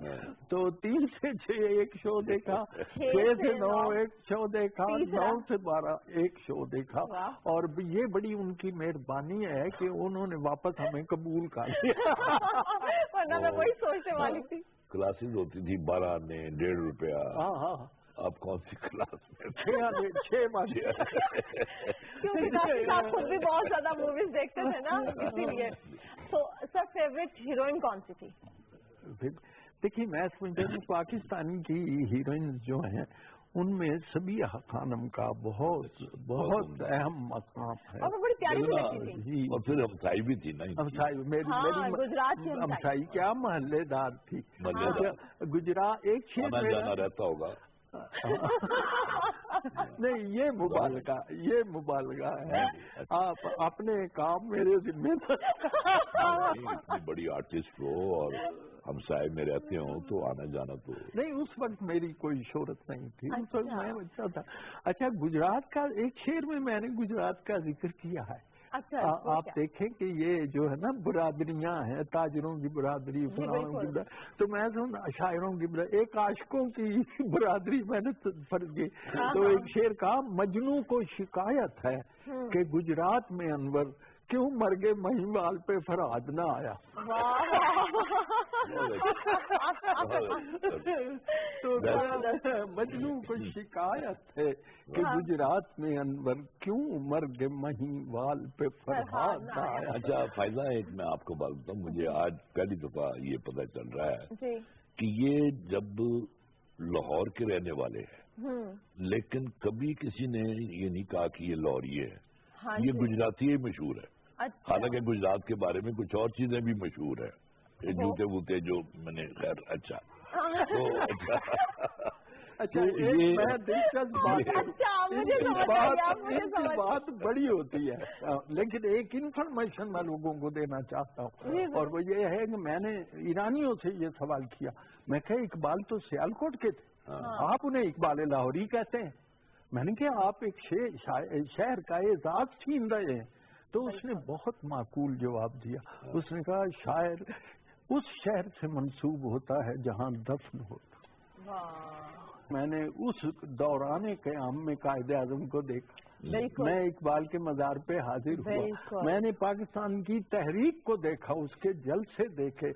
تو 3 سے 6 ایک شو دیکھا، 6 سے 9 ایک شو دیکھا، 9 سے 12 ایک شو دیکھا، اور یہ بڑی ان کی مہربانی ہے کہ انہوں نے واپس ہمیں قبول کر لیا۔ ورنہ میں وہی سوچنے والی تھی۔ کلاسز ہوتی تھی 12 آنے، 1.5 روپیہ۔ آپ کون سی کلاس میں؟ 6 ماہ۔ کیونکہ آپ خود بھی بہت زیادہ موویز دیکھتے تھے نا، اسی لیے۔ تو سر فیوریٹ ہیروئن کون سی تھی؟ دیکھیے میں سمجھتا ہوں پاکستانی کی ہیروئن جو ہیں ان میں سبیہ خانم کا بہت بہت اہم مقام ہے، اور وہ بڑی پیاری بھی لگتی تھی۔ اور پھر ہمسائی بھی تھی نا، ہمسائی کیا محلے دار تھی، گجرات ایک شیر جانا رہتا ہوگا۔ نہیں یہ مبالغہ ہے، آپ اپنے کام میرے ذمہ اتنی بڑی آرٹسٹ ہو اور ہمسائے میں رہتے ہوں تو آنا جانا تو نہیں، اس وقت میری کوئی شہرت نہیں تھی، اس وقت میں بچہ تھا۔ اچھا گجرات کا ایک شعر میں نے گجرات کا ذکر کیا ہے۔ آپ دیکھیں کہ یہ جو ہے نا برادریاں ہیں، تاجروں کی برادری، تو میں شاعروں کی برادری، ایک عاشقوں کی برادری میں نے فرض کی، تو ایک شعر کہا مجنوں کو شکایت ہے کہ گجرات میں انور کیوں مرگے مہیوال پہ فرہاد نہ آیا۔ تو مجنوں کو شکایت ہے کہ گجرات میں انور کیوں مرگے مہیوال پہ فرہاد نہ آیا۔ اچھا فائدہ ایک میں آپ کو بات بتاؤں، مجھے آج پہلی دفعہ یہ پتہ چل رہا ہے کہ یہ جب لاہور کے رہنے والے ہیں لیکن کبھی کسی نے یہ نہیں کہا کہ یہ لاہوری ہے، یہ گجراتی ہی مشہور ہے۔ حالانکہ گجرات کے بارے میں کچھ اور چیزیں بھی مشہور ہیں، جوتے ووتے جو میں نے خیر اچھا بات بڑی ہوتی ہے، لیکن ایک انفارمیشن میں لوگوں کو دینا چاہتا ہوں، اور وہ یہ ہے کہ میں نے ایرانیوں سے یہ سوال کیا، میں کہا اقبال تو سیالکوٹ کے تھے، آپ انہیں اقبال لاہوری کہتے ہیں؟ میں نے کہا آپ ایک شہر کا اعزاز چھین رہے ہیں۔ تو اس نے بہت معقول جواب دیا، اس نے کہا شاعر اس شہر سے منسوب ہوتا ہے جہاں دفن ہوتا۔ میں نے اس دوران قیام میں قائد اعظم کو دیکھا، میں اقبال کے مزار پہ حاضر ہوا، میں نے پاکستان کی تحریک کو دیکھا، اس کے جلسے دیکھے،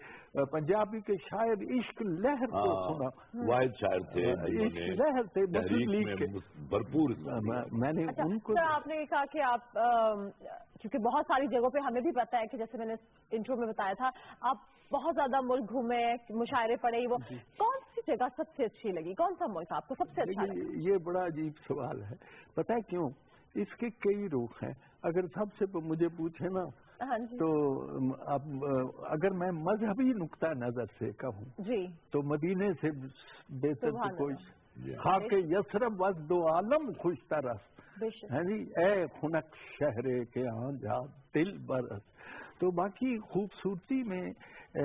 پنجابی کے شاعر عشق لہر کو سنا، واحد شاعر تھے عشق لہر سے بھرپور۔ میں نے ان کو آپ نے کہا کہ آپ کیونکہ بہت ساری جگہوں پہ ہمیں بھی پتا ہے کہ جیسے میں نے انٹرو میں بتایا تھا آپ بہت زیادہ ملک گھومے، مشاعرے پڑے، وہ کون سی جگہ سب سے اچھی لگی؟ کون سا ملک آپ کو سب سے اچھا لگا؟ یہ بڑا عجیب سوال ہے، پتہ ہے کیوں؟ اس کے کئی رخ ہیں۔ اگر سب سے مجھے پوچھے نا تو اب اگر میں مذہبی نقطہ نظر سے کہوں تو مدینے سے بہتر کوئی خاک یثرب وز دو عالم خوش طرف ہے جی، اے خنک شہرے کے ہاں جا دل برس. تو باقی خوبصورتی میں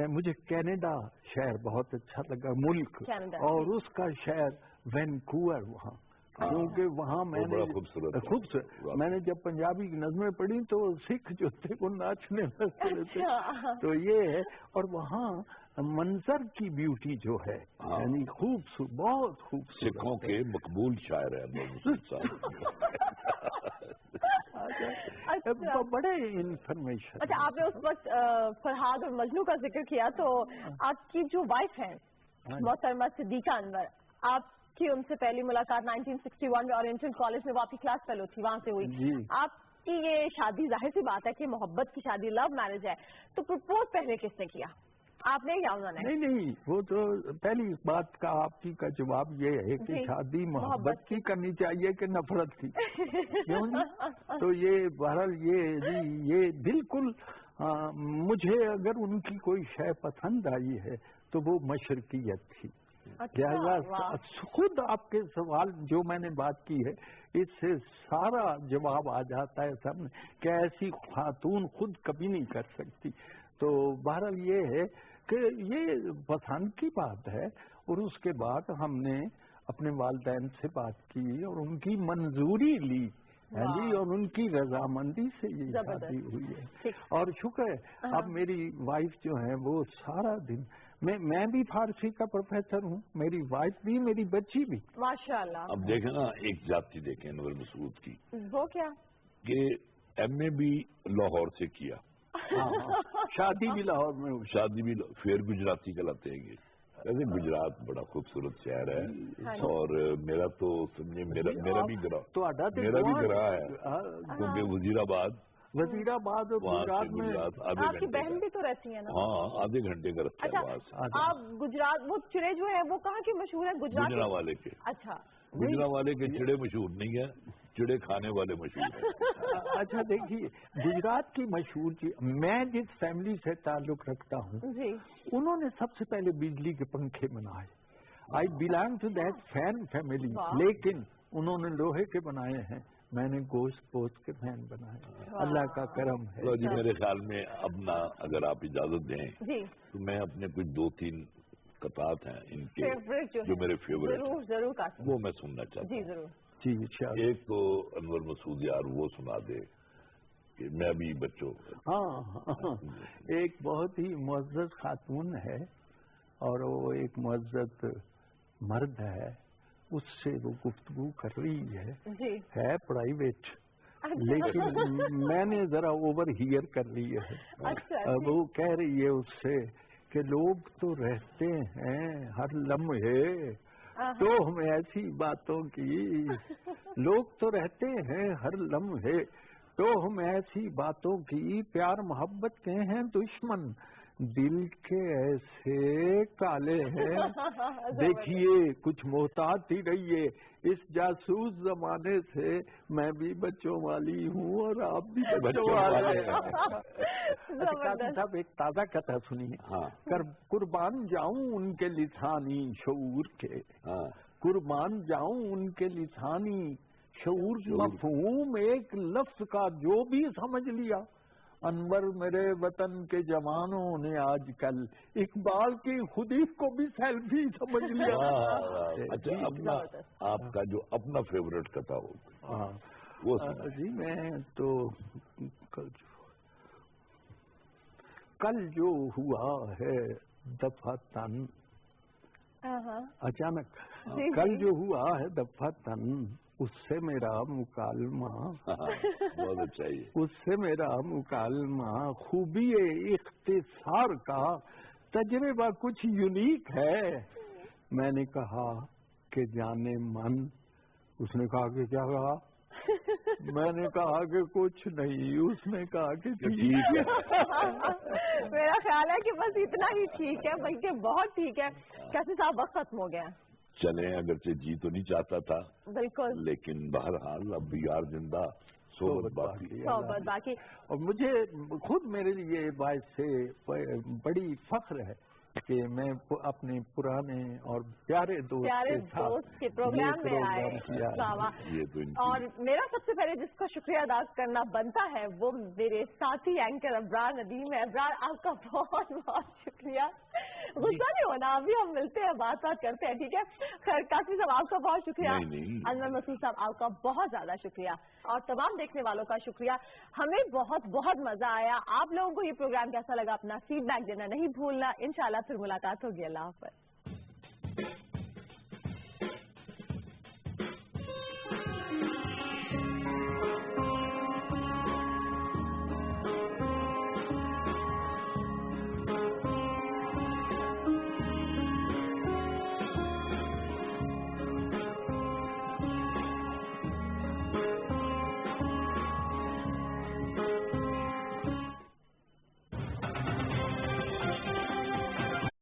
مجھے کینیڈا شہر بہت اچھا لگا، ملک، اور اس کا شہر وینکوور وہاں، کیونکہ وہاں میں نے خوبصورت میں نے جب پنجابی کی نظمیں پڑھی تو سکھ جو تھے وہ ناچنے لگتے تھے. تو یہ ہے، اور وہاں منظر کی بیوٹی جو ہے یعنی خوبصورت، بہت خوبصورت. سکھوں کے مقبول شاعر ہیں بڑے انفارمیشن. اچھا، آپ نے اس وقت فرحاد اور مجنو کا ذکر کیا، تو آپ کی جو وائف ہیں محترمہ صدیقہ انور، آپ کی ان سے پہلی ملاقات 1961 میں اورینٹل کالج میں، وہ آپ کی کلاس فیلو تھی، وہاں سے ہوئی. آپ کی یہ شادی ظاہر سی بات ہے کہ محبت کی شادی، لو میرج ہے، تو پرپوز پہلے کس نے کیا، آپ نے یا انہوں نے؟ نہیں، وہ تو پہلی بات کا آپ کی کا جواب یہ ہے کہ شادی محبت کی کرنی چاہیے کہ نفرت کی. کیوں جی؟ تو یہ بہرحال یہ بالکل مجھے اگر ان کی کوئی شے پسند آئی ہے تو وہ مشرقیت تھی. لہذا خود آپ کے سوال جو میں نے بات کی ہے اس سے سارا جواب آ جاتا ہے سب نے کہ ایسی خاتون خود کبھی نہیں کر سکتی. تو بہرحال یہ ہے کہ یہ پسند کی بات ہے، اور اس کے بعد ہم نے اپنے والدین سے بات کی اور ان کی منظوری لی جی، اور ان کی رضامندی سے یہ شادی ہوئی ہے. اور شکر ہے اب میری وائف جو ہے وہ سارا دن، میں بھی فارسی کا پروفیسر ہوں، میری وائف بھی، میری بچی بھی. ماشاءاللہ. اب دیکھیں نا، ایک جاتی دیکھیں انور مسعود کی، وہ کیا کہ ایم اے بھی لاہور سے کیا، شادی بھی لاہور میں ہوئی، شادی بھی پھر گجراتی کہلاتے ہیں گے. ویسے گجرات بڑا خوبصورت شہر ہے، اور میرا تو سمجھے میرا بھی گرا ہے، کیونکہ وزیر آباد گجرات میں آپ کی بہن بھی تو رہتی ہے نا؟ ہاں، آدھے گھنٹے کا رستہ ہے وہاں سے. آپ گجرات، وہ چڑے جو ہے وہ کہاں کے مشہور ہے؟ گجرا والے کے. اچھا، گجرا والے کے چڑے مشہور نہیں ہے، چڑے کھانے والے مشہور ہیں. اچھا دیکھیے، گجرات کی مشہور چیز، میں جس فیملی سے تعلق رکھتا ہوں انہوں نے سب سے پہلے بجلی کے پنکھے بنائے. I belong to that fan family, لیکن انہوں نے لوہے کے بنائے ہیں، میں نے گوشت پوست کے فین بنائے. اللہ کا کرم ہے. جی میرے خیال میں اپنا اگر آپ اجازت دیں تو میں اپنے کچھ 2-3 قطعات ہیں ان کے جو میرے فیوریٹ ہیں وہ میں سننا چاہتا ہوں. ایک تو انور مسعود یار وہ سنا دے کہ میں بھی بچوں. ہاں، ایک بہت ہی معزز خاتون ہے اور وہ ایک معزز مرد ہے، اس سے وہ گفتگو کر رہی ہے پرائیویٹ، لیکن میں نے ذرا اوور ہیئر کر لی ہے. وہ کہہ رہی ہے اس سے کہ لوگ تو رہتے ہیں ہر لمحے تو ہمیں ایسی باتوں کی، لوگ تو رہتے ہیں ہر لمحے تو ہم ایسی باتوں کی، پیار محبت کے ہیں دشمن، دل کے ایسے کالے ہیں. دیکھیے کچھ محتاط ہی رہیے اس جاسوس زمانے سے، میں بھی بچوں والی ہوں اور آپ بھی بچوں والے ہیں. صاحب ایک تازہ کتھا سنیے. قربان جاؤں ان کے لسانی شعور کے، قربان جاؤں ان کے لسانی شعور، مفہوم ایک لفظ کا جو بھی سمجھ لیا. انور میرے وطن کے جوانوں نے آج کل اقبال کی خودی کو بھی سیلفی سمجھ لیا. اچھا، اپنا آپ کا جو اپنا فیوریٹ کتھا ہو وہ جی. میں تو کل جو ہوا ہے دفعتاً، اچانک کل جو ہوا ہے دفعتاً، اس سے میرا مکالمہ، بہت اچھا ہی، اس سے میرا مکالمہ خوبی اختصار کا تجربہ کچھ یونیک ہے. میں نے کہا کہ جانے من، اس نے کہا کہ کیا کہا؟ میں نے کہا کہ کچھ نہیں. اس نے کہا کہ ٹھیک ہے. میرا خیال ہے کہ بس اتنا ہی ٹھیک ہے، بلکہ بہت ٹھیک ہے. کیسے صاحب وقت ختم ہو گیا. چلیں، اگرچہ جی تو نہیں چاہتا تھا بالکل، لیکن بہرحال اب بھی یار زندہ، صحبت باقی. اور مجھے خود میرے لیے باعث سے بڑی فخر ہے کہ میں اپنے پرانے اور پیارے دوست کے پروگرام میں آئے اور میرا سب سے پہلے جس کا شکریہ ادا کرنا بنتا ہے وہ میرے ساتھی اینکر ابرار ندیم ہے. ابرار آپ کا بہت بہت شکریہ. غصہ نہیں ہونا, ابھی ہم ملتے ہیں بات کرتے ہیں, ٹھیک ہے. خیر قاسمی صاحب آپ کا بہت شکریہ. انور مسعود صاحب آپ کا بہت زیادہ شکریہ اور تمام دیکھنے والوں کا شکریہ. ہمیں بہت بہت مزہ آیا. آپ لوگوں کو یہ پروگرام کیسا لگا اپنا فیڈ بیک دینا نہیں بھولنا. انشاءاللہ پھر ملاقات ہوگی. اللہ حافظ.